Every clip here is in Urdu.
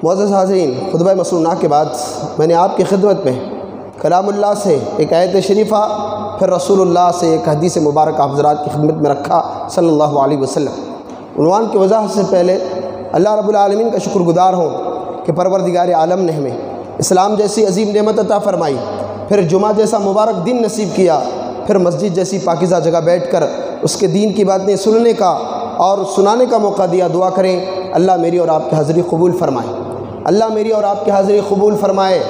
معزز حاضرین، خطبہ مسنونہ کے بعد میں نے آپ کی خدمت میں کلام اللہ سے ایک آیت شریفہ، پھر رسول اللہ سے ایک حدیث مبارک آپ حضرات کی خدمت میں رکھا صلی اللہ علیہ وسلم۔ عنوان کی وضاحت سے پہلے اللہ رب العالمین کا شکر گزار ہوں کہ پروردگار عالم نے ہمیں اسلام جیسی عظیم نعمت عطا فرمائی، پھر جمعہ جیسا مبارک دن نصیب کیا، پھر مسجد جیسی پاکیزہ جگہ بیٹھ کر اس کے دین کی باتیں سننے کا اور سنانے کا موقع دیا۔ دعا کریں اللہ میری اور آپ کی حاضری قبول فرمائے، اللہ میری اور آپ کی حاضری قبول فرمائے۔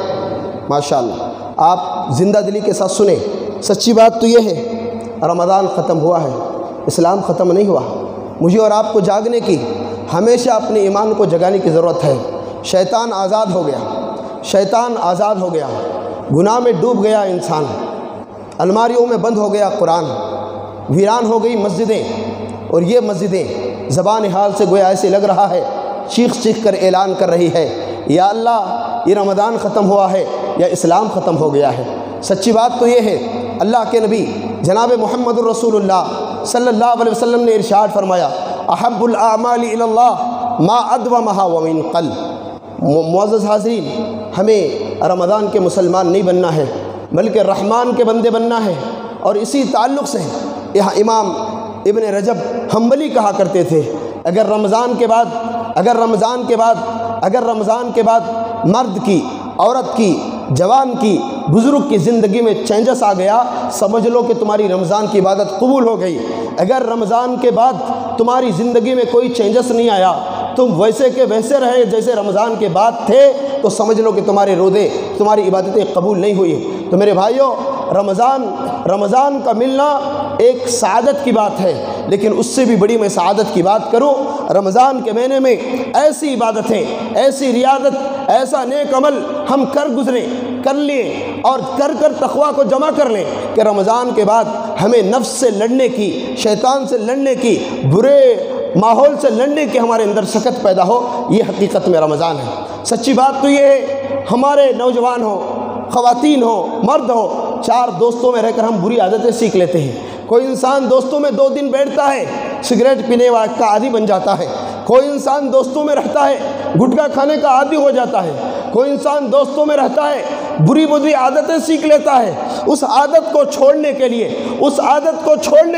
ماشاءاللہ آپ زندہ دلی کے ساتھ سنیں، سچی بات تو یہ ہے رمضان ختم ہوا ہے، اسلام ختم نہیں ہوا۔ مجھے اور آپ کو جاگنے کی، ہمیشہ اپنے ایمان کو جگانے کی ضرورت ہے۔ شیطان آزاد ہو گیا، شیطان آزاد ہو گیا، گناہ میں ڈوب گیا انسان، الماریوں میں بند ہو گیا قرآن، ویران ہو گئی مسجدیں، اور یہ مسجدیں زبان حال سے گویا ایسے لگ رہا ہے چیخ چیخ کر اعلان کر رہی ہے یا اللہ یہ رمضان ختم ہوا ہے یا اسلام ختم ہو گیا ہے۔ سچی بات تو یہ ہے اللہ کے نبی جناب محمد الرسول اللہ صلی اللہ علیہ وسلم نے ارشاد فرمایا احب الاعمال الی اللہ ما ادومھا ومن قل۔ معزز حاضرین، ہمیں رمضان کے مسلمان نہیں بننا ہے بلکہ رحمان کے بندے بننا ہے، اور اسی تعلق سے یہاں امام ابن رجب حنبلی کہا کرتے تھے اگر رمضان کے بعد مرد کی، عورت کی، جوان کی، بزرگ کی زندگی میں چینجز آ گیا، سمجھ لو کہ تمہاری رمضان کی عبادت قبول ہو گئی۔ اگر رمضان کے بعد تمہاری زندگی میں کوئی چینجز نہیں آیا، تم ویسے کے ویسے رہے جیسے رمضان کے بعد تھے، تو سمجھ لو کہ تمہارے روزے، تمہاری عبادتیں قبول نہیں ہوئی۔ تو میرے بھائیوں، رمضان کا ملنا ایک سعادت کی بات ہے، لیکن اس سے بھی بڑی میں سعادت کی بات کروں، رمضان کے مہینے میں ایسی عبادتیں، ایسی ریاضت، ایسا نیک عمل ہم کر لیں اور کر تقویٰ کو جمع کر لیں کہ رمضان کے بعد ہمیں نفس سے لڑنے کی، شیطان سے لڑنے کی، برے ماحول سے لڑنے کی ہمارے اندر سخت پیدا ہو۔ یہ حقیقت میں رمضان ہے۔ سچی بات تو یہ ہے ہمارے نوجوان ہو، خواتین ہو، مرد ہو، چار دوستوں میں رہ کر ہم بری عادتیں سیکھ لیتے ہیں۔ کوئی انسان دوستوں میں 2 دن بیٹھتا ہے، سگریٹ پینے کا عادی بن جاتا ہے۔ کوئی انسان دوستوں میں رہتا ہے، گٹکا کھانے کا عادی ہو جاتا ہے۔ کوئی انسان دوستوں میں رہتا ہے، بری عادتیں سیکھ لیتا ہے۔ اس عادت کو چھوڑنے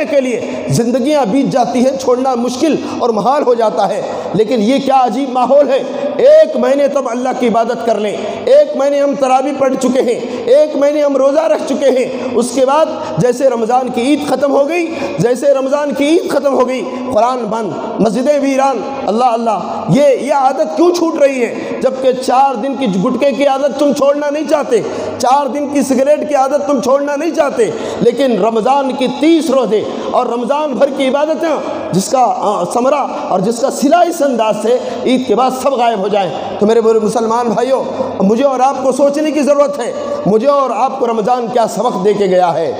کے لیے زندگیاں بیت جاتی ہیں، چھوڑنا مشکل اور محال ہو جاتا ہے۔ لیکن یہ کیا عجیب ماحول ہے، 1 مہینے تب اللہ کی عبادت کر لیں، 1 مہینے ہم تراویح پڑھ چکے ہیں، 1 مہینے ہم روزہ رکھ چکے ہیں، اس کے بعد جیسے رمضان کی عید ختم ہو گئی، قرآن بند، مسجدیں ویران، اللہ یہ عادت کیوں چھوٹ رہی ہے؟ جبکہ 4 دن کی گٹکے کی عادت تم چھوڑنا نہیں چاہتے، 4 دن کی سگریٹ کی عادت تم چھوڑنا نہیں چاہتے، لیکن رمضان کی 30 روزے اور رمضان بھر کی عبادتیں جس کا ثمرہ اور جس کا صلہ اس انداز سے عید کے بعد سب غائب ہو جائیں۔ تو میرے مسلمان بھائیوں، مجھے اور آپ کو سوچنے کی ضرورت ہے، مجھے اور آپ کو رمضان کیا سبق دے کے گیا ہے،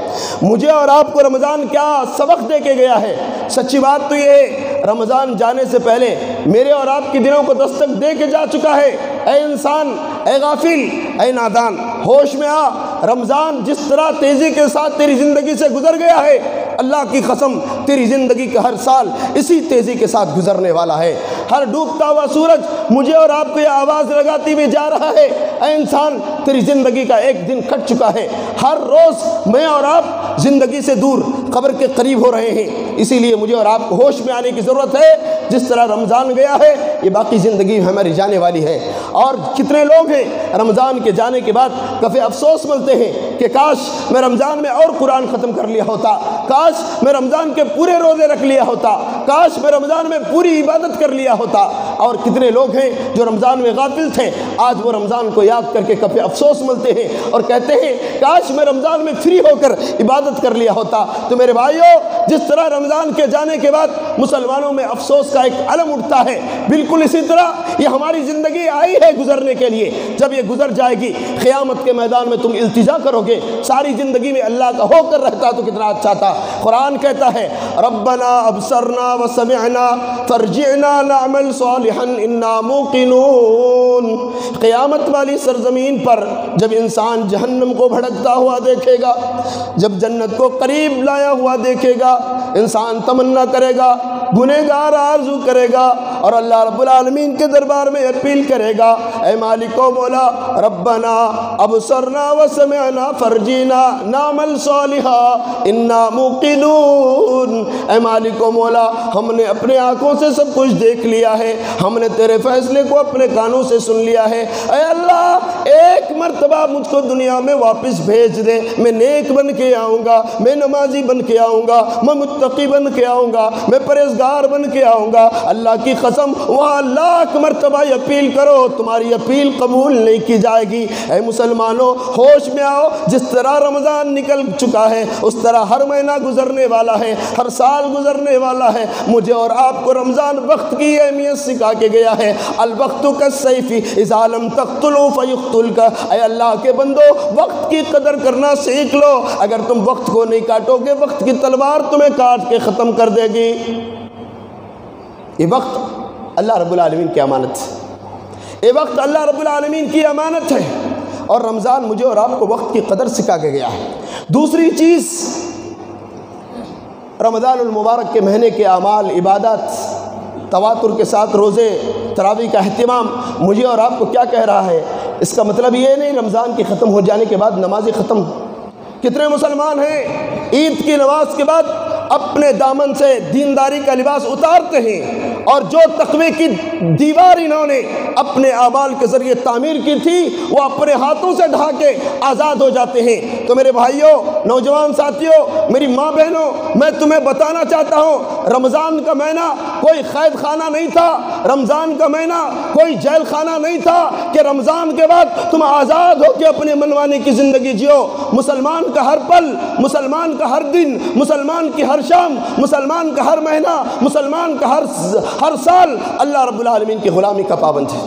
مجھے اور آپ کو رمضان کیا سبق دے کے گیا ہے۔ سچی بات تو یہ ہے رمضان جانے سے پہلے میرے اور آپ کے دلوں کو دستک دے کے جا چکا ہے۔ اے انسان، اے غافل، اے نادان، ہوش میں آ، رمضان جس طرح تیزی کے ساتھ تیری زندگی سے گزر گیا ہے، اللہ کی قسم تیری زندگی کا ہر سال اسی تیزی کے ساتھ گزرنے والا ہے۔ ہر ڈوبتا ہوا سورج مجھے اور آپ کو یہ آواز لگاتی ہوئی جا رہا ہے، اے انسان تیری زندگی کا ایک دن کٹ چکا ہے۔ ہر روز میں اور آپ زندگی سے دور، قبر کے قریب ہو رہے ہیں۔ اسی لیے مجھے اور آپ کو ہوش میں آنے کی ضرورت ہے۔ جس طرح رمضان گیا ہے، یہ باقی زندگی ہماری جانے والی ہے۔ اور کتنے لوگ ہیں رمضان کے جانے کے بعد کفِ افسوس ملتے ہیں کہ کاش میں رمضان میں اور قرآن ختم کر لیا ہوتا، کاش میں رمضان کے پورے روزے رکھ لیا ہوتا، کاش میں رمضان میں پوری عبادت کر لیا ہوتا۔ اور کتنے لوگ ہیں جو رمضان میں غافل تھے، آج وہ رمضان کو یاد کر کے کفِ افسوس ملتے ہیں اور کہتے ہیں کاش میں رمضان میں فری ہو کر عبادت کر لیا ہوتا۔ تو میرے بھائیوں، جس طرح رمضان کے جانے کے بعد مسلمانوں میں افسوس کا ایک علم اٹھتا ہے، بالکل اسی طرح یہ ہماری زندگی آئی ہے گزرنے کے لیے۔ جب یہ گزر جائے گی، قیامت کے میدان میں تم التجا کرو گے، ساری زندگی میں اللہ کا ہو کر رہتا تو کتنا اچھا تھا۔ قرآن کہتا ہے ربنا ابصرنا وسمعنا فرجعنا نعمل صالحا انا موقنون۔ قیامت والی سرزمین پر جب انسان جہنم کو بھڑکتا ہوا دیکھے گا، جب جنت کو قریب لایا ہوا دیکھے گا، انسان تمنا کرے گا، گنہگار آرزو کرے گا اور اللہ رب العالمین کے دربار میں اپیل کرے گا، اے مالک و مولا ربنا ابصرنا وسمعنا فرجینا نعمل صالحا انا موقنون۔ اے مالک و مولا ہم نے اپنے آنکھوں سے سب کچھ دیکھ لیا ہے، ہم نے تیرے فیصلے کو اپنے کانوں سے سن لیا ہے، اے اللہ ایک مرتبہ مجھ کو دنیا میں واپس بھیج دے، میں نیک بن کے آؤں گا، میں نمازی بن کے آؤں گا، میں متقی بن کے آؤں گا، میں پرہیزگار بن کے آؤں گا۔ اللہ کی قسم وہاں لاکھ مرتبہ اپیل کرو تمہاری اپیل قبول نہیں کی جائے گی۔ اے مسلمانوں ہوش میں آؤ، جس طرح رمضان نکل چکا ہے اس طرح ہر مہینہ گزرنے والا ہے، ہر سال گزرنے والا ہے۔ مجھے اور آپ کو رمضان وقت کی اہمیت سکھا کے گیا ہے، الوقت کالسیف اذا لم تقتلوا فیقتلک۔ اے اللہ کے بندو وقت کی قدر کرنا سیکھ لو، اگر تم وقت کو نہیں کاٹو گے وقت کی تلوار تمہیں کاٹ کے ختم کر دے گی۔ یہ وقت اللہ رب العالمین کی امانت ہے، یہ وقت اللہ رب العالمین کی امانت ہے، اور رمضان مجھے اور آپ کو وقت کی قدر سکھا کے گیا ہے۔ دوسری چیز، رمضان المبارک کے مہینے کے اعمال عبادات تواتر کے ساتھ روزے تراویح کا اہتمام مجھے اور آپ کو کیا کہہ رہا ہے؟ اس کا مطلب یہ نہیں رمضان کی ختم ہو جانے کے بعد نمازیں ختم۔ کتنے مسلمان ہیں عید کی نماز کے بعد اپنے دامن سے دینداری کا لباس اتارتے ہیں، اور جو تقوی کی دیوار انہوں نے اپنے اعمال کے ذریعے تعمیر کی تھی وہ اپنے ہاتھوں سے ڈھا کے آزاد ہو جاتے ہیں۔ تو میرے بھائیوں، نوجوان ساتھیوں، میری ماں بہنوں، میں تمہیں بتانا چاہتا ہوں رمضان کا مہینہ کوئی قید خانہ نہیں تھا، رمضان کا مہینہ کوئی جیل خانہ نہیں تھا کہ رمضان کے بعد تم آزاد ہو کے اپنے منمانی کی زندگی جیو۔ مسلمان کا ہر پل، مسلمان کا ہر دن، مسلمان کی ہر شام، مسلمان کا ہر مہینہ، مسلمان کا ہر سال اللہ رب العالمین کی غلامی کا پابند ہے،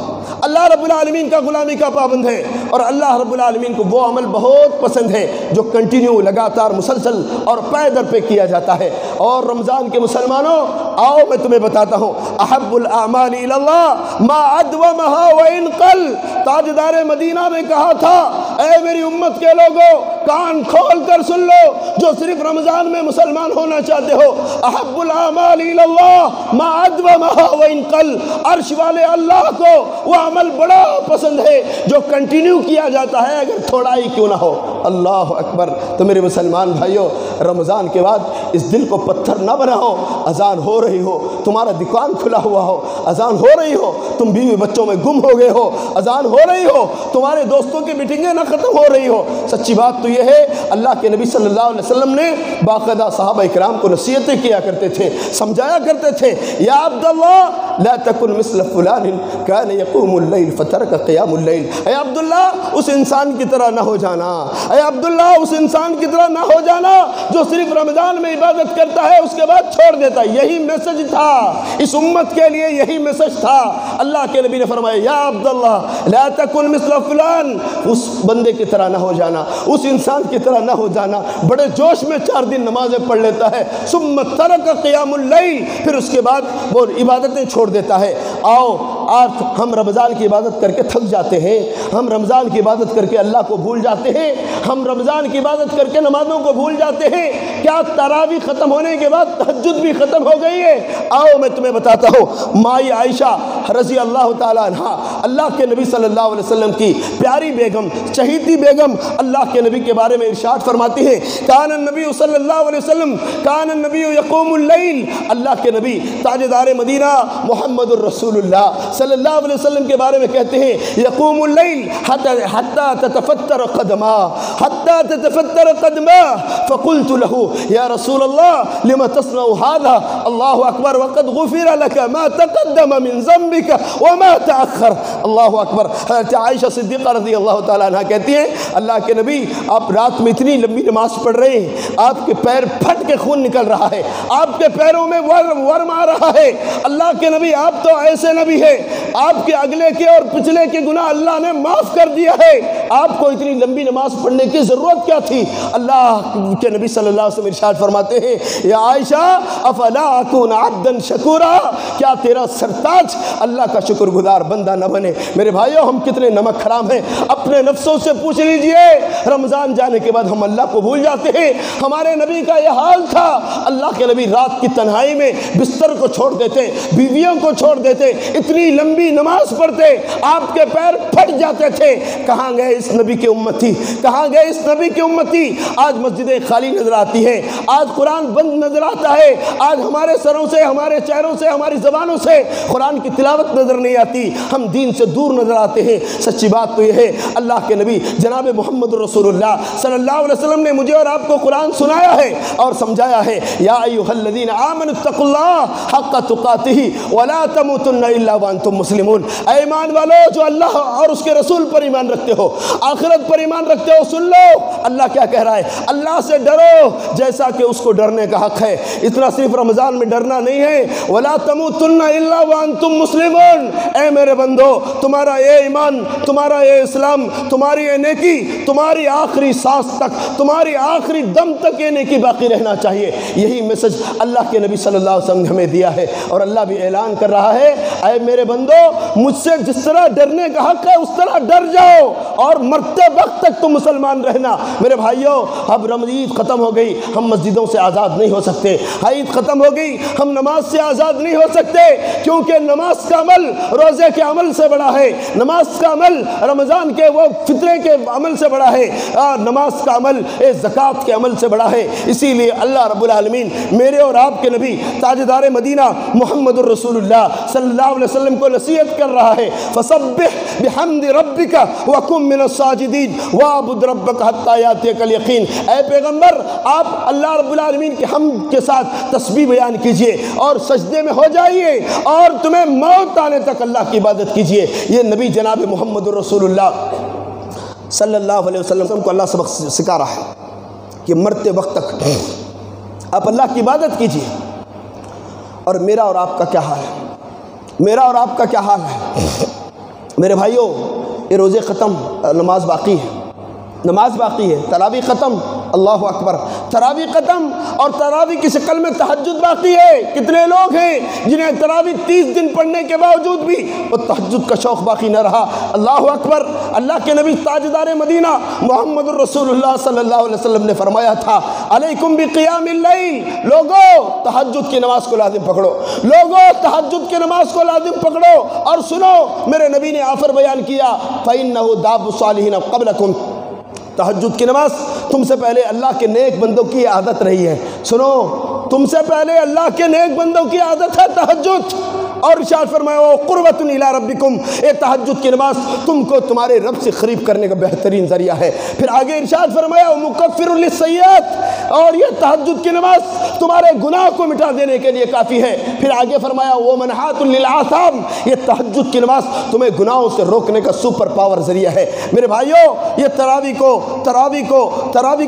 اللہ رب العالمین کا غلامی کا پابند ہے، اور اللہ رب العالمین کو وہ عمل بہت پسند ہے جو کنٹینیو لگاتار مسلسل اور پے در پہ کیا جاتا ہے۔ اور رمضان کے مسلمانوں آؤ میں تمہیں بتاتا ہوں، احب الاعمال الی اللہ ما ادومها وان قل۔ تاجدار مدینہ نے کہا تھا اے میری امت کے لوگوں کان کھول کر سن لو جو صرف رمضان میں مسلمان ہونا چاہتے ہو، احب الاعمال الی اللہ ما ادومها وان قل۔ عرش والے اللہ کو وہ عمل بڑا پسند ہے جو کنٹینیو کیا جاتا ہے اگر تھوڑا ہی کیوں نہ ہو۔ اللہ اکبر۔ تو میرے مسلمان بھائیوں رمضان کے بعد اس دل کو پتھر نہ بناؤ، اذان ہو رہی ہو، تمہارا دکان کھلا ہوا ہو، اذان ہو رہی ہو، تم بیوی بچوں میں گم ہو گئے ہو، اذان ہو رہی ہو، تمہارے دوستوں کی میٹنگیں نہ ختم ہو رہی ہو۔ سچی بات تو یہ ہے اللہ کے نبی صلی اللہ علیہ وسلم نے باقاعدہ صحابہ اکرام کو نصیحتیں کیا کرتے تھے، سمجھایا کرتے تھے، یا عبداللہ لا تکن مثل فلان کان یقوم اللیل فترک قیام اللیل۔ اے عبداللہ اس انسان کی طرح نہ ہو جانا، اے عبداللہ اس انسان کی طرح نہ ہو جانا جو صرف رمضان میں عبادت کرتا ہے اس کے بعد چھوڑ دیتا ہے۔ یہی میسج تھا اس امت کے لیے، یہی میسج تھا۔ اللہ کے نبی نے فرمایا یا عبداللہ لا تکن مثل فلان، اس بندے کی طرح نہ ہو جانا، اس انسان کی طرح نہ ہو جانا بڑے جوش میں 4 دن نمازیں پڑھ لیتا ہے، ثم ترک قیام اللیل، پھر اس کے بعد وہ عبادتیں چھوڑ دیتا ہے۔ آؤ آج ہم رمضان کی عبادت کر کے تھک جاتے ہیں، ہم رمضان کی عبادت کر کے اللہ کو بھول جاتے ہیں، ہم رمضان کی عبادت کر کے نمازوں کو بھول جاتے ہیں۔ کیا تراویح ختم ہونے کے بعد تہجد بھی ختم ہو گئی ہے؟ آؤ میں تمہیں بتاتا ہوں، مائی عائشہ رضی اللہ تعالیٰ عنہ اللہ کے نبی صلی اللہ علیہ وسلم کی پیاری بیگم، چہیتی بیگم، اللہ کے نبی کے بارے میں ارشاد فرماتی ہے کان النبی صلی اللہ علیہ وسلم کان النبی یقوم اللیل۔ اللہ کے نبی تاجدار مدینہ محمد الرسول اللہ صلی اللہ علیہ وسلم کے بارے میں کہتے ہیں یقوم اللیل حتی تتفتر قدما حتی تتفتر قدما فقلت له یا رسول اللہ لما تصنع هذا اللہ اکبر وقد غفر لك ما تقدم من ذنبك وما تأخر۔ اللہ اکبر۔ حضرت عائشہ صدیقہ رضی اللہ تعالیٰ عنہ کہتی ہیں اللہ کے نبی آپ رات میں اتنی لمبی نماز پڑھ رہے ہیں، آپ کے پیر پھٹ کے خون نکل رہا ہے، آپ کے پیروں میں ورم آ رہا ہے۔ اللہ کے نبی آپ تو ایسے نبی ہے آپ کے اگلے کے اور پچھلے کے گناہ اللہ نے معاف کر دیا ہے، آپ کو اتنی لمبی نماز پڑھنے کی ضرورت کیا تھی؟ اللہ کے نبی صلی اللہ علیہ وسلم ارشاد فرماتے ہیں یا عائشہ افلا اکون عبدا شکورا، کیا تیرا سرتاج اللہ کا شکر گزار بندہ نہ بنے؟ میرے بھائیوں، ہم کتنے نمک حرام ہیں، اپنے نفسوں سے پوچھ لیجئے۔ رمضان جانے کے بعد ہم اللہ کو بھول جاتے ہیں۔ ہمارے نبی کا یہ حال تھا، اللہ کے نبی رات کی تنہائی میں بستر کو چھوڑ دیتے، بیویوں کو چھوڑ دیتے، اتنی لمبی نماز پڑھتے، آپ کے پیر پھٹ جاتے تھے۔ کہاں گئے اس نبی کی امتی؟ کہاں گئے اس نبی کی امتی؟ آج مسجدیں خالی نظر آتی ہیں، آج قرآن بند نظر آتا ہے، آج ہمارے سروں سے، ہمارے چہروں سے، ہماری زبانوں سے قرآن کی تلاوت نظر نہیں آتی، ہم دین سے دور نظر آتے ہیں۔ سچی بات تو یہ ہے، اللہ کے نبی جناب محمد رسول اللہ صلی اللہ علیہ وسلم نے مجھے اور آپ کو قرآن سنایا ہے اور سمجھایا ہے، یا ایھا الذین آمنوا اتقوا اللہ حق تقاتہ ولا تموتن الا وانتم مسلمون۔ اے ایمان والو جو اللہ اور اس کے رسول پر ایمان رکھتے ہو، آخرت پر ایمان رکھتے ہو، سن لو اللہ کیا کہہ رہا ہے، اللہ سے ڈرو جیسا کہ اس کو ڈرنے کا حق ہے۔ اتنا صرف رمضان میں ڈرنا نہیں ہے، ولا تموتن الا وانتم مسلمون۔ اے میرے بندو، تمہارا یہ ایمان، تمہارا یہ اسلام، تمہاری یہ نیکی تمہاری آخری سانس تک، تمہاری آخری دم تک یہ نیکی باقی رہنا چاہیے۔ یہی میسج اللہ کے نبی صلی اللہ علیہ وسلم نے ہمیں دیا ہے، اور اللہ بھی اعلان کر رہا ہے، اے میرے بندو، مجھ سے جس طرح ڈرنے کا حق ہے اس طرح ڈر جاؤ اور مرتے وقت تک تم مسلمان رہنا۔ میرے بھائیوں، اب عید ختم ہو گئی، ہم مسجدوں سے آزاد نہیں ہو سکتے، عید ختم ہو گئی، ہم نماز سے آزاد نہیں ہو سکتے، کیونکہ نماز کا عمل روزے کے عمل سے بڑا ہے، نماز کا عمل رمضان کے وہ فطرے کے عمل سے بڑا ہے، اور نماز کا عمل زکوٰۃ کے عمل سے بڑا ہے۔ اسی لیے اللہ رب العالمین میرے اور آپ کے نبی تاجدار مدینہ محمد الرسول اللہ صلی اللہ علیہ وسلم کو نصیحت کر رہا ہے، فسبح بحمد ربک وکن من الساجدین واعبد ربک حتی یاتیک الیقین۔ اے پیغمبر، آپ اللہ رب العالمین کے حمد کے ساتھ تسبیح بیان کیجئے اور سجدے میں ہو جائیے اور تمہیں موت آنے تک اللہ کی عبادت کیجئے۔ یہ نبی جناب محمد الرسول اللہ صلی اللہ علیہ وسلم کو اللہ سبق سکھا رہا ہے کہ مرتے وقت تک آپ اللہ کی عبادت کیجئے۔ اور میرا اور آپ کا کیا حال ہے؟ میرا اور آپ کا کیا حال ہے؟ میرے بھائیوں، یہ روزے ختم، نماز باقی ہے، نماز باقی ہے، تراویح ختم، اللہ اکبر، تراویح ختم، اور تراویح کی شکل میں تہجد باقی ہے۔ کتنے لوگ ہیں جنہیں تراویح 30 دن پڑھنے کے باوجود بھی وہ تہجد کا شوق باقی نہ رہا؟ اللہ اکبر۔ اللہ کے نبی تاجدار مدینہ محمد الرسول اللہ صلی اللہ علیہ وسلم نے فرمایا تھا، علیکم بقیام اللیل، لوگو تہجد کی نماز کو لازم پکڑو، لوگو تہجد کی نماز کو لازم پکڑو۔ اور سنو، میرے نبی نے آفر بیان کیا، فإنہ داب الصالحین قبلکم، تہجد کی نماز تم سے پہلے اللہ کے نیک بندوں کی عادت رہی ہے۔ سنو، تم سے پہلے اللہ کے نیک بندوں کی عادت ہے تہجد، اور ارشاد فرمایا قربۃ الی ربکم، اے تہجد کی نماز تم کو تمہارے رب سے قریب کرنے کا بہترین ذریعہ ہے۔ پھر آگے ارشاد فرمایا مکفر للسیئات، اور یہ تہجد کی نماز تمہارے گناہ کو مٹا دینے کے لیے کافی ہے۔ پھر آگے فرمایا ومنحات للآثام، یہ تہجد کی نماز تمہیں گناہوں سے روکنے کا سپر پاور ذریعہ ہے۔ میرے بھائیوں، یہ تراویح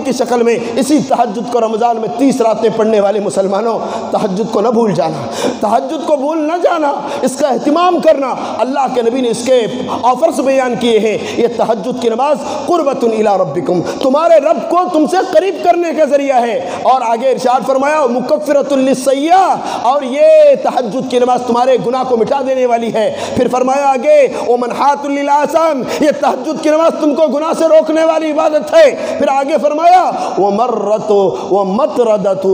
کی شکل میں اسی تہجد کو رمضان میں 30 راتیں پڑھنے والے مسلمانوں، تہجد کو نہ بھول جانا، تہجد کو بھول نہ جانا، اس کا اہتمام کرنا۔ اللہ کے نبی نے اس کے آفرز بیان کیے ہیں، یہ تہجد کی نماز قربۃ الی ربکم، تمہارے رب کو تم سے قریب کرنے کا ذریعہ ہے۔ اور آگے ارشاد فرمایا مکفرۃ للسیئات، اور یہ تہجد کی نماز تمہارے گناہ کو مٹا دینے والی ہے۔ پھر فرمایا آگے ومنحات للآثام، یہ تہجد کی نماز تم کو گناہ سے روکنے والی عبادت ہے۔ پھر آگے فرمایا ومطردۃ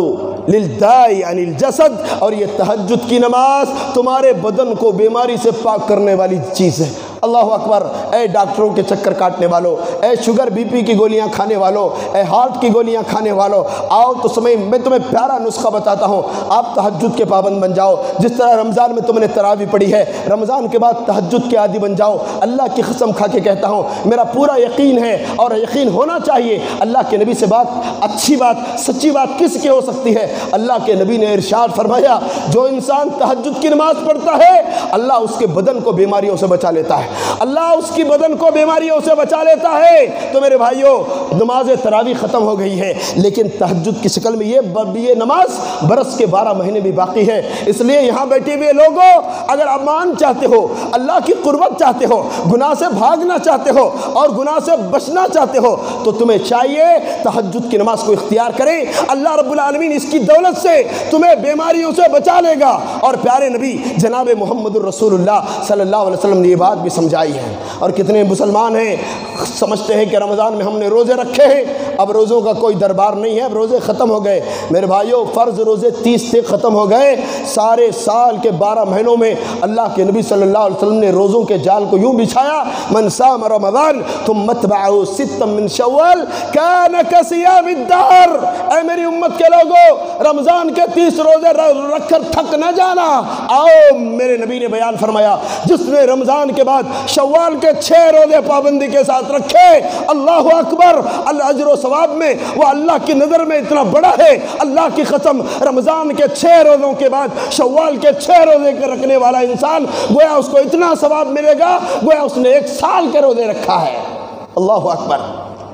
للداء عن الجسد، اور یہ تہجد کی نماز تمہارے بدن کو بیماری سے پاک کرنے والی چیز ہے۔ اللہ اکبر۔ اے ڈاکٹروں کے چکر کاٹنے والوں، اے شوگر بی پی کی گولیاں کھانے والوں، اے ہارٹ کی گولیاں کھانے والوں، آؤ تو میں تمہیں پیارا نسخہ بتاتا ہوں، آپ تہجد کے پابند بن جاؤ۔ جس طرح رمضان میں تم نے تراویح پڑھی ہے، رمضان کے بعد تہجد کے عادی بن جاؤ۔ اللہ کی قسم کھا کے کہتا ہوں، میرا پورا یقین ہے اور یقین ہونا چاہیے، اللہ کے نبی سے اچھی بات، سچی بات کس کی ہو سکتی ہے؟ اللہ کے نبی نے ارشاد فرمایا، جو انسان تہجد کی نماز پڑھتا ہے اللہ اس کے بدن کو بیماریوں سے بچا لیتا ہے، اللہ اس کی بدن کو بیماریوں سے بچا لیتا ہے۔ تو میرے بھائیوں، نماز تراویح ختم ہو گئی ہے، لیکن تہجد کی شکل میں یہ نماز برس کے 12 مہینے بھی باقی ہے۔ اس لیے یہاں بیٹھے ہوئے لوگوں، اگر امان چاہتے ہو، اللہ کی قربت چاہتے ہو، گناہ سے بھاگنا چاہتے ہو اور گناہ سے بچنا چاہتے ہو، تو تمہیں چاہیے تہجد کی نماز کو اختیار کریں۔ اللہ رب العالمین اس کی دولت سے تمہیں بیماریوں سے بچا لے گا۔ اور پیارے نبی جناب محمد الرسول اللہ صلی اللہ علیہ وسلم نے یہ بات بھی سمجھائی ہے۔ اور کتنے مسلمان ہیں سمجھتے ہیں کہ رمضان میں ہم نے روزے رکھے ہیں، اب روزوں کا کوئی دربار نہیں ہے، اب روزے ختم ہو گئے۔ میرے بھائیوں، فرض روزے 30 سے ختم ہو گئے۔ سارے سال کے 12 مہینوں میں اللہ کے نبی صلی اللہ علیہ وسلم نے روزوں کے جال کو یوں بچھایا، من صام رمضان ثم اتبعه ستا من شوال كان كصيام الدهر۔ اے میری امت کے لوگوں، رمضان کے 30 روزے رکھ کر تھک نہ جانا۔ آؤ، میرے نبی نے بیان فرمایا، جس نے رمضان کے بعد شوال کے 6 روزے پابندی کے ساتھ رکھے، اللہ اکبر، الاجر و ثواب میں وہ اللہ کی نظر میں اتنا بڑا ہے۔ اللہ کی قسم، رمضان کے 6 روزوں کے بعد شوال کے 6 روزے کے رکھنے والا انسان، گویا اس کو اتنا ثواب ملے گا گویا اس نے 1 سال کے روزے رکھا ہے۔ اللہ اکبر۔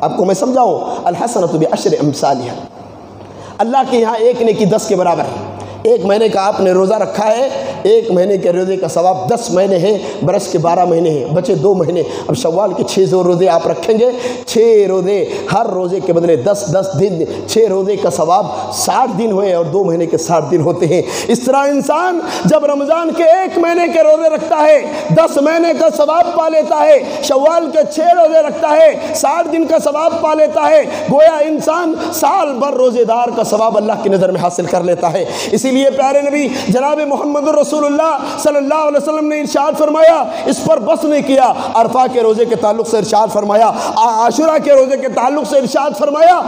آپ کو میں سمجھاؤں، الحسنۃ بعشر امثالھا، اللہ کے یہاں 1 نیکی 10 کے برابر ہے۔ 1 مہینے کا آپ نے روزہ رکھا ہے، 1 مہینے کے روزے کا ثواب 10 مہینے ہیں، برس کے 12 مہینے ہیں، بچے 2 مہینے۔ اب شوال کے 6 روزے آپ رکھیں گے، 6 روزے، ہر روزے کے بدلے 10 دن، 6 روزے کا ثواب 60 دن ہوئے اور 2 مہینے کے 60 دن ہوتے ہیں۔ اس طرح انسان جب رمضان کے 1 مہینے کے روزے رکھتا ہے، 10 مہینے کا ثواب پا لیتا ہے، شوال کے 6 روزے رکھتا ہے، 60 دن کا ثواب پا لیتا ہے، گویا انسان سال بھر روزے دار کا ثواب اللہ کی نظر میں حاصل کر لیتا ہے۔ اسی لیے پیارے نبی جناب محمد الرسول اللہ صلی اللہ علیہ وسلم نے ارشاد فرمایا، اس پر بس نہیں کیا، عرفہ کے روزے کے تعلق سے ارشاد فرمایا، عاشورہ کے روزے کے تعلق سے ارشاد فرمایا،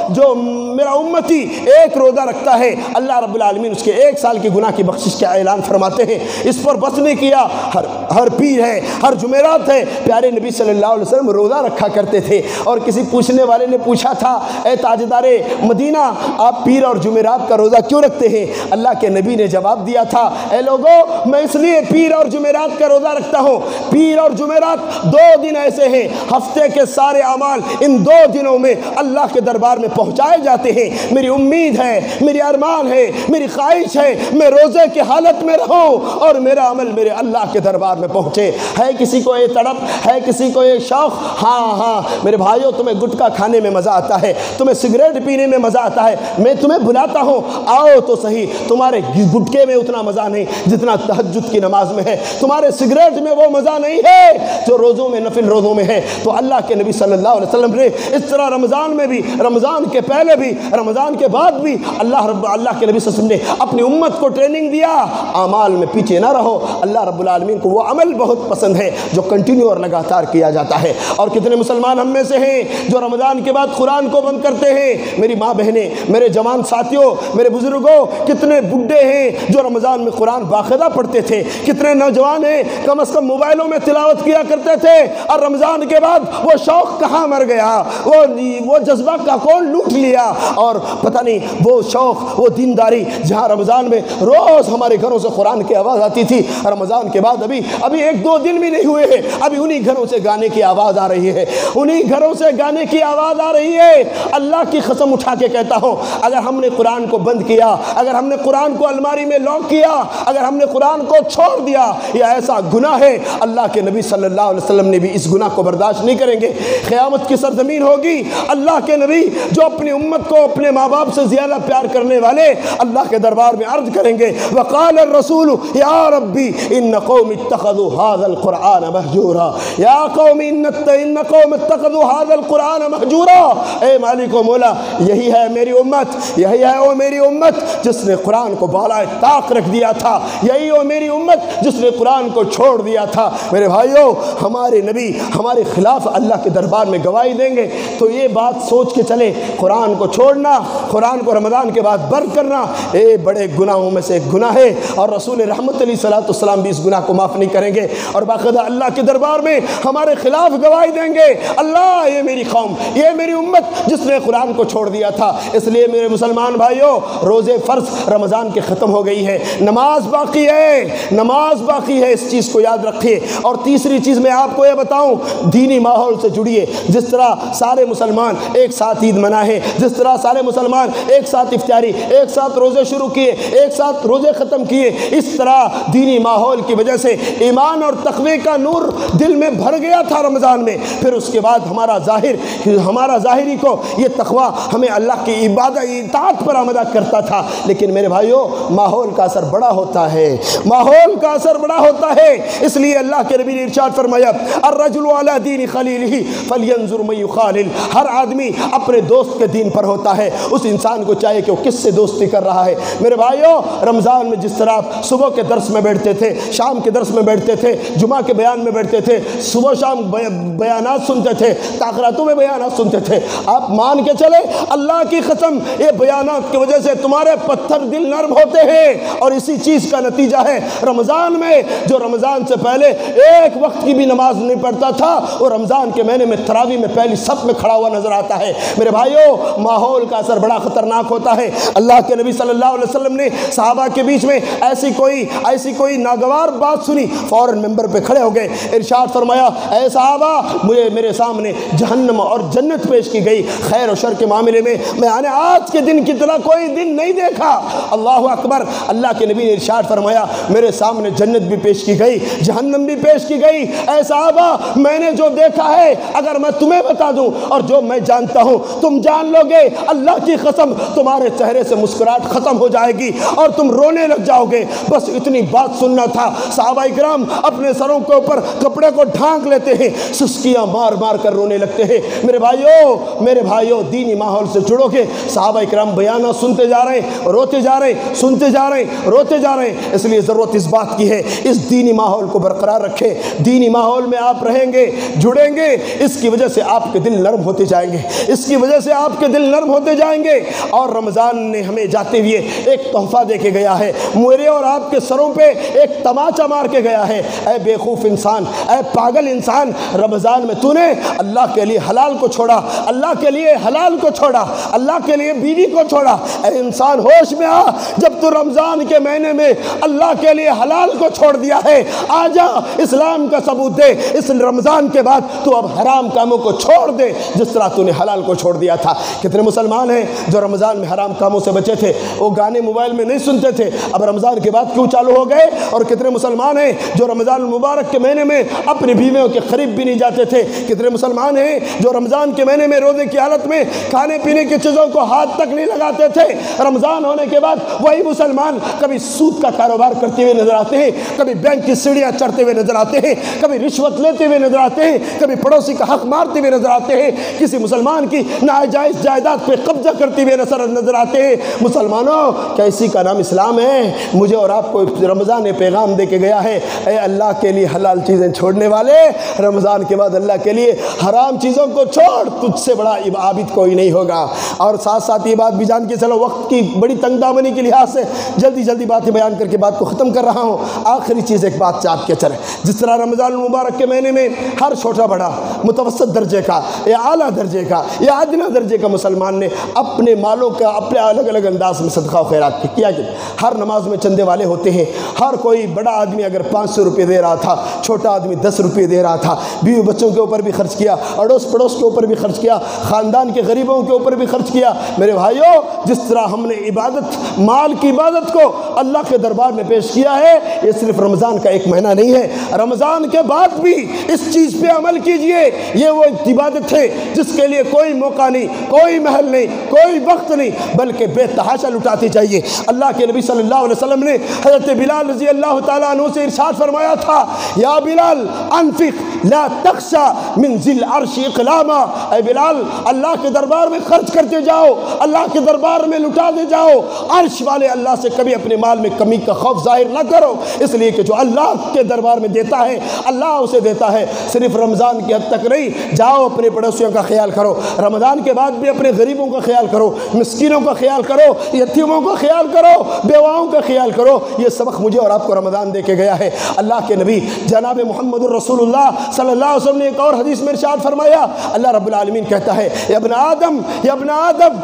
جو میرا امتی 1 روزہ رکھتا ہے، اللہ رب العالمین اس کے 1 سال کی گناہ کی بخشش کا اعلان فرماتے ہیں۔ اس پر بس نہیں کیا، ہر پیر ہے، ہر جمعرات ہے، پیارے نبی صلی اللہ علیہ وسلم روزہ رکھا کرتے تھے۔ اور کسی پوچھنے والے نے پوچھا تھا، اے تاجدار مدینہ، آپ پیر اور جمعرات کا روزہ کیوں رکھتے ہیں؟ اللہ کے نبی نے جواب دیا تھا، اے لوگوں، میں اس لیے پیر اور جمعرات کا روزہ رکھتا ہوں، پیر اور جمعرات 2 دن ایسے ہیں، ہفتے کے سارے اعمال ان 2 دنوں میں اللہ کے دربار میں پہنچائے جاتے ہیں۔ میری امید ہے، میری ارمان ہے، میری خواہش ہے، میں روزے کی حالت میں رہوں اور میرا عمل میرے اللہ کے دربار میں پہنچے۔ ہے کسی کو یہ تڑپ، ہے کسی کو یہ شوق؟ ہاں میرے بھائیوں، تمہیں گٹکا کھانے میں مزہ آتا ہے، تمہیں سگریٹ پینے میں مزہ آتا ہے، میں تمہیں بلاتا ہوں، آؤ تو صحیح۔ تمہارے گٹکے میں اتنا مزہ نہیں جتنا تہجد کی نماز میں ہے، تمہارے سگریٹ میں وہ مزہ نہیں ہے جو روزوں میں، نفل روزوں میں ہے۔ تو اللہ کے نبی صلی اللہ علیہ وسلم نے اس طرح رمضان میں بھی، رمضان کے پہلے بھی، رمضان کے بعد بھی اللہ کے نبی صلی اللہ علیہ وسلم نے اپنی امت کو ٹریننگ دیا، اعمال میں پیچھے نہ رہو۔ اللہ رب العالمین کو وہ عمل بہت پسند ہے جو کنٹینیو اور لگاتار کیا جاتا ہے۔ اور کتنے مسلمان ہم میں سے ہیں جو رمضان کے بعد قرآن کو بند کرتے ہیں؟ میری ماں بہنیں، میرے جوان ساتھیوں، میرے بزرگوں، کتنے بڈھے ہیں جو رمضان میں قرآن باقاعدہ پڑھتے تھے، کتنے نوجوان ہیں کم از کم موبائلوں میں تلاوت کیا کرتے تھے، اور رمضان کے بعد وہ شوق کہاں مر گیا، وہ جذبہ کا کون لوٹ لیا، اور پتہ نہیں وہ شوق، وہ دینداری جہاں رمضان میں روز ہمارے گھروں سے قرآن کی آواز آتی تھی، رمضان کے بعد ابھی 1-2 دن بھی نہیں ہوئے ہیں، ابھی انہی گھروں سے گانے کی آواز آ رہی ہے، انہی گھروں سے گانے کی آواز آ رہی ہے۔ اللہ کی قسم اٹھا کے کہتا ہوں، اگر ہم نے قرآن کو بند کیا، اگر ہم نے قرآن کو الماری میں لاک کیا، اگر ہم نے قرآن کو چھوڑ دیا، یہ ایسا گناہ ہے، اللہ کے نبی صلی اللہ علیہ وسلم نے بھی اس گناہ کو برداشت نہیں کریں گے۔ قیامت کی سرزمین ہوگی، اللہ کے نبی جو اپنی امت کو اپنے ماں باپ سے زیادہ پیار کرنے والے، اللہ کے دربار میں عرض کریں گے، وقال الرسول یا ربی ان قوم اتخذوا هذا القرآن مہجورا، یا قوم ان قوم اتخذوا هذا القرآن مہجورا۔ اے مالک و مولا، یہی ہے میری امت، یہی ہے وہ میری امت جس نے قرآن کو بالائے طاق رکھ دیا تھا، یہی وہ میری امت جس نے قرآن کو چھوڑ دیا تھا۔ میرے بھائیوں، ہمارے نبی ہمارے خلاف اللہ کے دربار میں گواہی دیں گے، تو یہ بات سوچ کے چلے، قرآن کو چھوڑنا، قرآن کو رمضان کے بعد بند کرنا، یہ بڑے گناہوں میں سے ایک گناہ ہے، اور رسول رحمت علیہ السلام بھی اس گناہ کو معاف نہیں کریں گے، اور باقاعدہ اللہ کے دربار میں ہمارے خلاف گواہی دیں گے، اللہ یہ میری قوم، یہ میری امت جس نے قرآن کو چھوڑ دیا تھا۔ اس لیے میرے مسلمان بھائیوں، روزے فرض رمضان کے ختم ہو گئی ہے، نماز نماز باقی ہے، نماز باقی ہے، اس چیز کو یاد رکھیے۔ اور تیسری چیز میں آپ کو یہ بتاؤں، دینی ماحول سے جڑیے۔ جس طرح سارے مسلمان ایک ساتھ عید منائے، جس طرح سارے مسلمان ایک ساتھ افطاری، ایک ساتھ روزے شروع کیے، ایک ساتھ روزے ختم کیے، اس طرح دینی ماحول کی وجہ سے ایمان اور تقوی کا نور دل میں بھر گیا تھا رمضان میں۔ پھر اس کے بعد ہمارا ظاہری کو یہ تقوی ہمیں اللہ کی اطاعت پر آمدہ کرتا تھا۔ لیکن میرے بھائیوں، ماحول کا اثر بڑا ہوتا ہے، ماحول کا اثر بڑا ہوتا ہے۔ اس لیے اللہ کے نبی نے ارشاد فرمایا، الرجل علی دین خلیلہ فلینظر من یخالل۔ ہر آدمی اپنے دوست کے دین پر ہوتا ہے، اس انسان کو چاہیے کہ وہ کس سے دوستی کر رہا ہے۔ میرے بھائیوں، رمضان میں جس طرح آپ صبح کے درس میں بیٹھتے تھے، شام کے درس میں بیٹھتے تھے، جمعہ کے بیان میں بیٹھتے تھے، صبح شام بیانات سنتے تھے، تقریروں میں بیانات سنتے تھے، آپ مان کے چلے اللہ کی قسم یہ بیانات کی وجہ سے تمہارے پتھر دل نرم ہوتے ہیں۔ اور اسی چیز کا نتیجہ ہے رمضان میں جو رمضان سے پہلے ایک وقت کی بھی نماز نہیں پڑھتا تھا، وہ رمضان کے مہینے میں تراویح میں پہلی صف میں کھڑا ہوا نظر آتا ہے۔ میرے بھائیوں، ماحول کا اثر بڑا خطرناک ہوتا ہے۔ اللہ کے نبی صلی اللہ علیہ وسلم نے صحابہ کے بیچ میں ایسی کوئی ناگوار بات سنی، فوراً ممبر پہ کھڑے ہو گئے، ارشاد فرمایا، اے صحابہ، مجھے میرے سامنے جہنم اور جنت پیش کی گئی، خیر و شر کے معاملے میں میں نے آج کے دن کی طرح کوئی دن نہیں دیکھا۔ اللہ اکبر۔ اللہ کے نبی نے ارشاد فرمایا، میرے سامنے جنت بھی پیش کی گئی، جہنم بھی پیش کی گئی، اے صحابہ، میں نے جو دیکھا ہے اگر میں تمہیں بتا دوں اور جو میں جانتا ہوں تم جان لو گے، اللہ کی قسم تمہارے چہرے سے مسکراہٹ ختم ہو جائے گی اور تم رونے لگ جاؤ گے۔ بس اتنی بات سننا تھا۔ صحابہ کرام اپنے سروں کے اوپر کپڑے کو ڈھانک لیتے ہیں، سسکیاں مار مار کر رونے لگتے ہیں۔ میرے بھائیوں، دینی ماحول سے جڑو گے۔ صحابہ کرام بیانات سنتے جا رہے ہیں، روتے جا رہے ہیں، سنتے جا رہے ہیں، روتے جا رہے ہیں۔ اس لیے ضرورت اس بات کی ہے اس دینی ماحول کو برقرار رکھیں۔ دینی ماحول میں آپ رہیں گے، جڑیں گے، اس کی وجہ سے آپ کے دل نرم ہوتے جائیں گے، اس کی وجہ سے آپ کے دل نرم ہوتے جائیں گے۔ اور رمضان نے ہمیں جاتے ہوئے ایک تحفہ دے کے گیا ہے، میرے اور آپ کے سروں پہ ایک تماچا مار کے گیا ہے، اے بے خوف انسان، اے پاگل انسان، رمضان میں تو نے اللہ کے لیے حلال کو چھوڑا، اللہ کے لیے حلال کو چھوڑا، اللہ کے لیے بیوی کو چھوڑا۔ اے انسان، ہوش میں آ، جب تو رمضان کے مہینے میں اللہ کے لیے حلال کو چھوڑ دیا ہے، آجا اسلام کا ثبوت دے۔ اس رمضان کے بعد تو اب حرام کاموں کو چھوڑ دے جس طرح تو نے حلال کو چھوڑ دیا تھا۔ کتنے مسلمان ہیں جو رمضان میں حرام کاموں سے بچے تھے، وہ گانے موبائل میں نہیں سنتے تھے، اب رمضان کے بعد کیوں چالو ہو گئے؟ اور کتنے مسلمان ہیں جو رمضان المبارک کے مہینے میں اپنی بیویوں کے قریب بھی نہیں جاتے تھے؟ کتنے مسلمان ہیں جو رمضان کے مہینے میں روزے کی حالت میں کھانے پینے کی چیزوں کو ہاتھ تک نہیں لگاتے تھے؟ رمضان ہونے کے بعد وہی مسلمان کبھی سود کا کاروبار کرتے ہوئے نظر آتے ہیں، کبھی بینک کی سیڑھیاں چڑھتے ہوئے نظر آتے ہیں، کبھی رشوت لیتے ہوئے نظر آتے ہیں، کبھی پڑوسی کا حق مارتے ہوئے نظر آتے ہیں، کسی مسلمان کی ناجائز جائیداد پہ قبضہ کرتے ہوئے نظر آتے ہیں۔ مسلمانوں، کیا اسی کا نام اسلام ہے؟ مجھے اور آپ کو رمضان نے پیغام دے کے گیا ہے، اے اللہ کے لیے حلال چیزیں چھوڑنے والے، رمضان کے بعد اللہ کے لیے حرام چیزوں کو چھوڑ، تجھ سے بڑا عابد کوئی نہیں ہوگا۔ اور ساتھ ساتھ یہ بات بھی جان کے چلو، وقت کی بڑی تنگ دامنی کے لحاظ سے جلدی باتیں بیان کر کے بات کو ختم کر رہا ہوں۔ آخری چیز ایک بات چاہت کے چلے، جس طرح رمضان المبارک کے مہینے میں ہر چھوٹا بڑا، متوسط درجے کا یا اعلیٰ درجے کا یا ادنیٰ درجے کا مسلمان نے اپنے مالوں کا اپنے الگ الگ انداز میں صدقہ و خیرات کیا کہ ہر نماز میں چندے والے ہوتے ہیں۔ ہر کوئی بڑا آدمی اگر 500 روپے دے رہا تھا، چھوٹا آدمی 10 روپے دے رہا تھا، بیوی بچوں کے اوپر بھی خرچ کیا، اڑوس پڑوس کے اوپر بھی خرچ کیا، خاندان کے غریبوں کے اوپر بھی خرچ کیا۔ میرے بھائیوں، جس طرح ہم نے عبادت، مال کی عبادت کو اللہ کے دربار میں پیش کیا ہے، یہ صرف رمضان کا ایک مہینہ نہیں ہے، رمضان کے بعد بھی اس چیز پہ عمل کیجئے۔ یہ وہ عبادت ہے جس کے لیے کوئی موقع نہیں، کوئی محل نہیں، کوئی وقت نہیں، بلکہ بے تحاشا لٹاتے چاہیے۔ اللہ کے نبی صلی اللہ علیہ وسلم نے حضرت بلال رضی اللہ تعالیٰ عنہ سے ارشاد فرمایا تھا، یا بلال انفق لا تخشى من ذی العرش اقلاما، اے بلال اللہ کے دربار میں خرچ کرتے جاؤ، اللہ کے دربار میں لٹا دے جاؤ، عرش والے اللہ سے کبھی اپنے مال میں کمی کا خوف ظاہر نہ کرو، اس لیے کہ جو اللہ کے دربار میں دیتا ہے اللہ اسے دیتا ہے۔ صرف رمضان کی حد تک نہیں، جاؤ اپنے پڑوسیوں کا خیال کرو، رمضان کے بعد بھی اپنے غریبوں کا خیال کرو، مسکینوں کا خیال کرو، یتیموں کا خیال کرو، بیواؤں کا خیال کرو۔ یہ سبق مجھے اور آپ کو رمضان دے کے گیا ہے۔ اللہ کے نبی جناب محمد الرسول اللہ صلی اللہ علیہ وسلم نے ایک اور حدیث میں ارشاد فرمایا، اللہ رب العالمین کہتا ہے، یا ابن آدم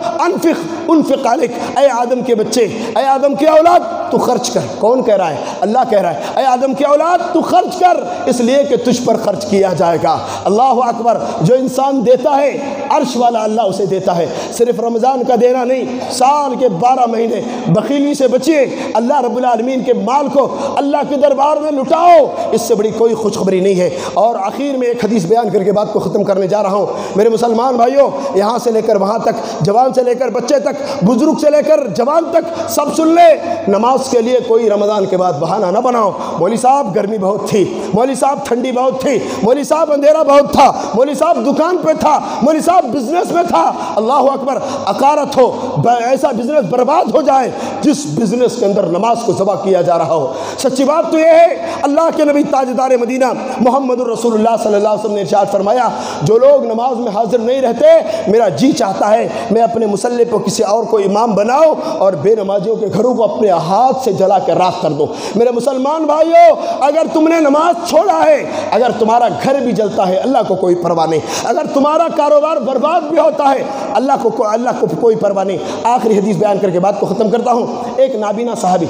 انفق علیک، اے آدم کے بچے، اے آدم کی اولاد، تو خرچ کر. کون کہہ رہا ہے؟ اللہ کہہ رہا ہے اے آدم کی اولاد تو خرچ کر، اس لیے کہ تجھ پر خرچ کیا جائے گا. اللہ اکبر. جو انسان دیتا ہے عرش والا اللہ اسے دیتا ہے. صرف رمضان کا دینا نہیں، سال کے 12 مہینے بخیلی سے بچیے. اللہ رب العالمین کے مال کو اللہ کے دربار میں لٹاؤ، اس سے بڑی کوئی خوشخبری نہیں ہے. اور آخر میں ایک حدیث بیان کر کے بات کو ختم کرنے جا رہا ہوں. میرے مسلمان بھائیوں، یہاں سے لے کر وہاں تک، جوان سے لے کر بچے تک، بزرگ سے لے کر جوان تک، سب سن لے. نماز کے لیے کوئی رمضان کے بعد بہانہ نہ بناؤ. مولوی صاحب گرمی بہت تھی، مولوی صاحب ٹھنڈی بہت تھی، مولوی صاحب اندھیرا بہت تھا، مولوی صاحب دکان پہ تھا، مولوی صاحب بزنس میں تھا. اللہ اکبر. عقارت ہو، ایسا بزنس برباد ہو جائے جس بزنس کے اندر نماز کو ذبح کیا جا رہا ہو. سچی بات تو یہ ہے، اللہ کے نبی تاجدار مدینہ محمد الرسول اللہ صلی اللہ علیہ وسلم نے ارشاد فرمایا، جو لوگ نماز میں حاضر نہیں رہتے، میرا جی چاہتا ہے میں اپنے مصلی کو کسی اور کو امام بناؤں اور بے نمازیوں کے گھروں کو اپنے ہاتھ سے جلا کے راکھ کر دو. میرے مسلمان بھائیوں، اگر تم نے نماز چھوڑا ہے، اگر تمہارا گھر بھی جلتا ہے اللہ کو کوئی پرواہ نہیں، اگر تمہارا کاروبار برباد بھی ہوتا ہے اللہ کو کوئی پرواہ نہیں. آخری حدیث بیان کر کے بات کو ختم کرتا ہوں. ایک نابینا صحابی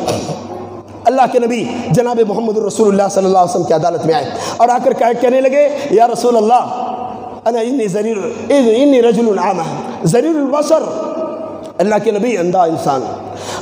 اللہ کے نبی جناب محمد الرسول اللہ صلی اللہ علیہ وسلم کی عدالت میں آئے اور آ کر کہنے لگے، یا رسول اللہ انا انی رجل عامہ ذلیل البصر. اللہ کے نبی اندھا انسان،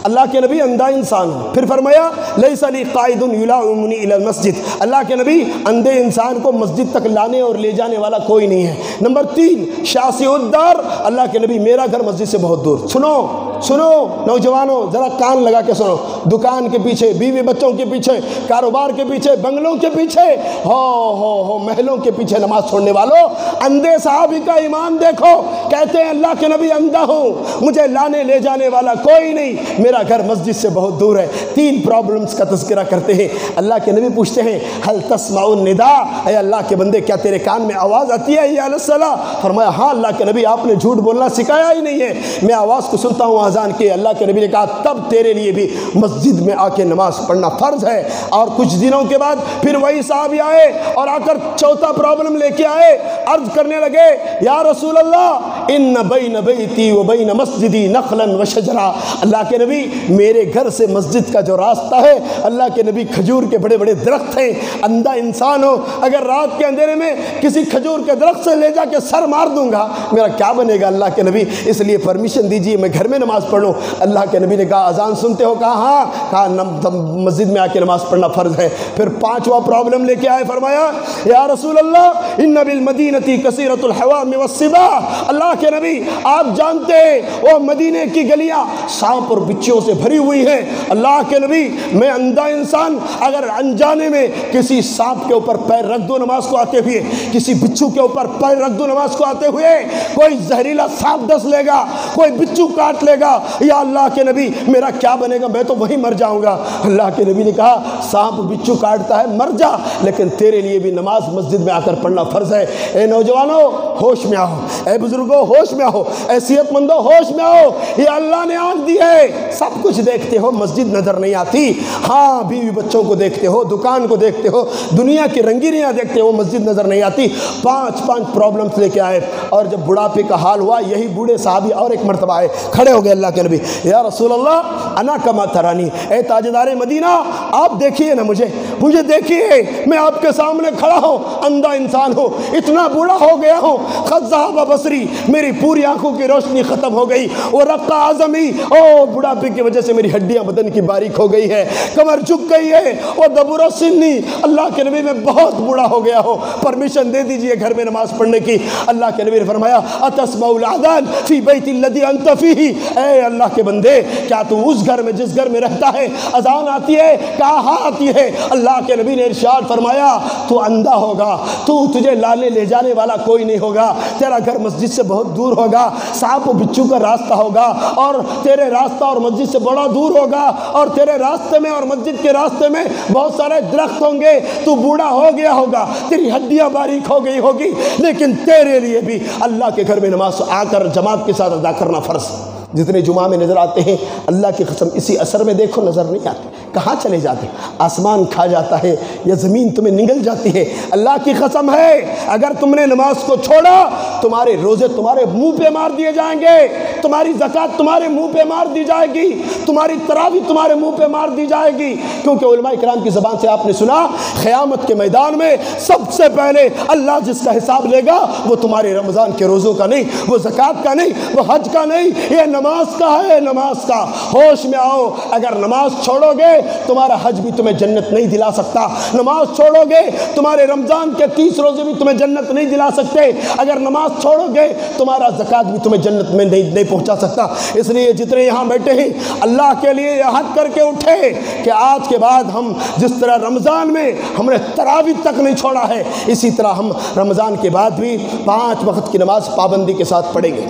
اللہ کے نبی اندھا انسان. پھر فرمایا لیس لی قائد یلاؤمنی الی المسجد. اللہ کے نبی اندھے انسان کو مسجد تک لانے اور لے جانے والا کوئی نہیں ہے. نمبر 3 شاسی الدار. اللہ کے نبی میرا گھر مسجد سے بہت دور. سنو نوجوانوں، ذرا کان لگا کے سنو. دکان کے پیچھے، بیوی بچوں کے پیچھے، کاروبار کے پیچھے، بنگلوں کے پیچھے، ہو محلوں کے پیچھے نماز چھوڑنے والوں، اندھے صحابی کا ایمان دیکھو. کہتے ہیں اللہ کے نبی اندھا ہوں، مجھے لانے لے جانے والا کوئی نہیں، میرا گھر مسجد سے بہت دور ہے. 3 پرابلمز کا تذکرہ کرتے ہیں. اللہ کے نبی پوچھتے ہیں هل تسمع النداء، اے اللہ کے بندے کیا تیرے کان میں آواز آتی ہے یا الصلاۃ؟ فرمایا ہاں اللہ کے نبی، آپ نے جھوٹ بولنا سکھایا ہی نہیں ہے، میں آواز کو سنتا ہوں اذان کی. اللہ کے نبی نے کہا تب تیرے لیے بھی مسجد میں آ کے نماز پڑھنا فرض ہے. اور کچھ دنوں کے بعد پھر وہی صحابی آئے اور آ کر 4تھا پرابلم لے کے آئے. عرض کرنے لگے یا رسول اللہ ان بین بیتی و بین مسجدی نخلا و شجرا. اللہ کے نبی میرے گھر سے مسجد کا جو راستہ ہے، اللہ کے نبی کھجور کے بڑے بڑے درخت ہیں. اندھا انسان ہو، اگر رات کے اندھیرے میں کسی کھجور کے درخت سے لے جا کے سر مار دوں گا میرا کیا بنے گا اللہ کے نبی، اس لیے پرمیشن دیجیے میں گھر میں نماز پڑھوں. اللہ کے نبی نے کہا اذان سنتے ہو؟ کہا ہاں. کہا مسجد میں آ کے نماز پڑھنا فرض ہے. پھر 5واں پرابلم لے کے آئے. فرمایا یا رسول اللہ ان بالمدینۃ کثیرۃ الحوام والسباع. اللہ کے نبی آپ جانتے ہیں وہ مدینے کی گلیاں سانپ اور بچھیوں سے بھری ہوئی ہیں. اللہ کے نبی میں اندھا انسان اگر انجانے میں کسی سانپ کے اوپر پیر رکھ دو نماز کو آتے ہوئے، کسی بچھو کے اوپر پیر رکھ دو نماز کو آتے ہوئے، کوئی زہریلا سانپ ڈس لے گا، کوئی بچھو کاٹ لے گا، یا اللہ کے نبی میرا کیا بنے گا؟ میں تو وہی مر جاؤں گا. اللہ کے نبی نے کہا سانپ بچھو کاٹتا ہے مر جا، لیکن تیرے لیے بھی نماز مسجد میں آ کر پڑھنا فرض ہے. اے نوجوانوں ہوش میں آؤ، اے بزرگوں ہوش میں آؤ، اے صحت مندوں ہوش میں آؤ. یہ اللہ نے آنکھ دی ہے، سب کچھ دیکھتے ہو، مسجد نظر نہیں آتی. ہاں بیوی بچوں کو دیکھتے ہو، دکان کو دیکھتے ہو، دنیا کی رنگینیاں دیکھتے ہو، مسجد نظر نہیں آتی. 5 پرابلمز لے کے آئے. اور جب بڑھاپے کا حال ہوا، یہی بوڑھے صحابی اور ایک مرتبہ آئے، کھڑے ہو گئے. اللہ کے نبی یا رسول اللہ انا کما ترانی، اے تاجدار مدینہ آپ دیکھیے نا مجھے دیکھیے، میں آپ کے سامنے کھڑا ہوں، اندھا انسان ہوں، اتنا بوڑھا ہو گیا ہوں، قد ذهب بصری، میری پوری آنکھوں کی روشنی ختم ہو گئی. اور رقہ عظمی، او بڑھاپے کی وجہ سے میری ہڈیاں بدن کی باریک ہو گئی ہے، کمر جھک گئی ہے. اور دبر سنی، اللہ کے نبی میں بہت بوڑھا ہو گیا ہوں، پرمیشن دے دیجئے گھر میں نماز پڑھنے کی. اللہ کے نبی نے فرمایا اتسمع الاذان فی بیت الذی انت فیہ، اے اللہ کے بندے کیا تو اس گھر میں جس گھر میں رہتا ہے اذان آتی ہے؟ کہاں آتی ہے؟ اللہ کے نبی نے ارشاد فرمایا تو اندھا ہوگا، تجھے لانے لے جانے والا کوئی نہیں ہوگا، تیرا گھر مسجد سے بہت دور ہوگا، سانپ و بچھو کا راستہ ہوگا، اور تیرے راستہ اور مسجد سے بڑا دور ہوگا، اور تیرے راستے میں اور مسجد کے راستے میں بہت سارے درخت ہوں گے، تو بوڑھا ہو گیا ہوگا، تیری ہڈیاں باریک ہو گئی ہوگی، لیکن تیرے لیے بھی اللہ کے گھر میں نماز آ کر جماعت کے ساتھ ادا کرنا فرض. جتنے جمعہ میں نظر آتے ہیں اللہ کی قسم اسی اثر میں دیکھو نظر نہیں آتے، کہاں چلے جاتے؟ آسمان کھا جاتا ہے یا زمین تمہیں نگل جاتی ہے۔ اللہ کی قسم ہے اگر تم نے نماز کو چھوڑا تمہارے روزے تمہارے منہ پہ مار دیے جائیں گے، تمہاری زکوٰۃ تمہارے منہ پہ مار دی جائے گی، تمہاری تراویح تمہارے منہ پہ مار دی جائے گی، کیونکہ علماء کرام کی زبان سے آپ نے سنا قیامت کے میدان میں سب سے پہلے اللہ جس کا حساب لے گا وہ تمہارے رمضان کے روزوں کا نہیں، وہ زکوٰۃ کا نہیں، وہ حج کا نہیں، یہ نماز کا ہے، نماز کا۔ ہوش میں آؤ، اگر نماز چھوڑو گے تمہارا حج بھی تمہیں جنت نہیں دلا سکتا، نماز چھوڑو گے تمہارے رمضان کے 30 روزے بھی تمہیں جنت نہیں دلا سکتے، اگر نماز چھوڑو گے تمہارا زکوٰۃ بھی تمہیں جنت میں نہیں پہنچا سکتا۔ اس لیے جتنے یہاں بیٹھے ہیں اللہ کے لیے عہد کر کے اٹھے کہ آج کے بعد ہم جس طرح رمضان میں ہم نے تراویح تک نہیں چھوڑا ہے، اسی طرح ہم رمضان کے بعد بھی 5 وقت کی نماز پابندی کے ساتھ پڑھیں گے۔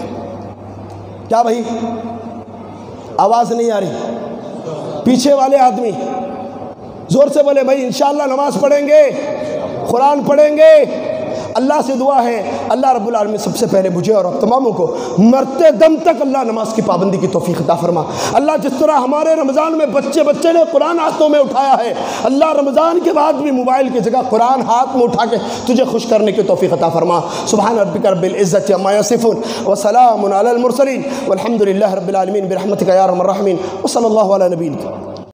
کیا بھائی آواز نہیں آ رہی؟ پیچھے والے آدمی زور سے بولے بھائی انشاءاللہ نماز پڑھیں گے، قرآن پڑھیں گے۔ اللہ سے دعا ہے اللہ رب العالمین سب سے پہلے مجھے اور تماموں کو مرتے دم تک اللہ نماز کی پابندی کی توفیق عطا فرما۔ اللہ جس طرح ہمارے رمضان میں بچے نے قرآن ہاتھوں میں اٹھایا ہے، اللہ رمضان کے بعد بھی موبائل کی جگہ قرآن ہاتھ میں اٹھا کے تجھے خوش کرنے کی توفیق عطا فرما۔ سبحان ربک رب العزت عما یصفون وسلام علی المرسلین والحمد للہ رب العالمین برحمتک یا ارحم الراحمین وصلی اللہ علی نبینا۔